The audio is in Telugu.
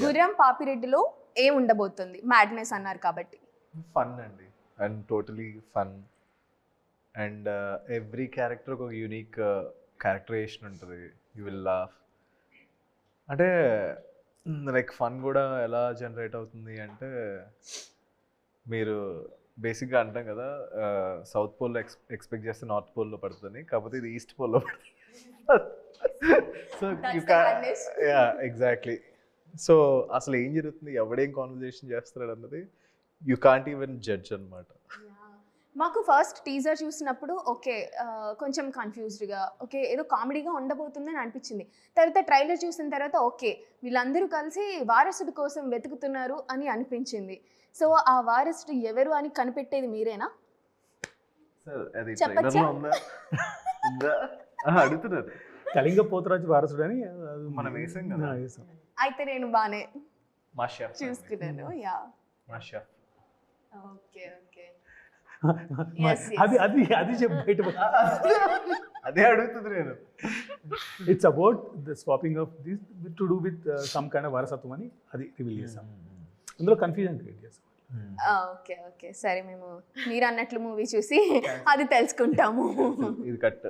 గుర్రం పాపిరెడ్డిలో ఏం ఉండబోతుంది? మ్యాడ్నెస్ అన్నారు కాబట్టి. ఫన్ అండి, and totally fun. And every character ఒక యూనిక్ క్యారెక్టరైజేషన్ ఉంటుంది. You will laugh. అంటే లైక్ ఫన్ కూడా ఎలా జనరేట్ అవుతుంది అంటే, మీరు బేసిక్గా అంటాం కదా సౌత్ పోల్లో ఎక్స్పెక్ట్ చేస్తే నార్త్ పోల్లో పడుతుంది, కాకపోతే ఇది ఈస్ట్ పోల్లో పడుతుంది. So you yeah exactly. So అసలు ఏం జరుగుతుంది, ఎవడేం కాన్వర్జేషన్ చేస్తున్నాడు అన్నది యూ కాంట్ ఈవెన్ జడ్జ్ అనమాట. మాకు ఫస్ట్ టీజర్ చూసినప్పుడు ఓకే కొంచెం కన్ఫ్యూజ్డ్గా, ఓకే ఏదో కామెడీగా ఉండబోతుందని అనిపించింది. తర్వాత ట్రైలర్ చూసిన తర్వాత ఓకే వీళ్ళందరూ కలిసి వారసుడి కోసం వెతుకుతున్నారు అని అనిపించింది. సో ఆ వారసుడు ఎవరు అని కనిపెట్టేది మీరేనా? సార్ అది చెప్పచ్చా? ట్రైలర్లో ఉందా ఉందా అడుగుతున్నారు. కళింగ పోతురాజు వారసుడు అని మనం వేసాం కదా. వేసాం. అయితే నేను బాగానే మా షెఫ్ చూసుకున్నాను. యా మా chef. Okay okay. Yes, yes. అది అది అది చెప్పు బయట. అదే అడుగుతుంది నేను. It's about the swapping of this to do with some kind of వారసత్వం అని అది రివీల్ చేసాం. అందులో కన్ఫ్యూజన్ క్రియేట్ చేసాం. ఓకే ఓకే సరే, మేము మీరు అన్నట్లు మూవీ చూసి అది తెలుసుకుంటాము. ఇది కట్.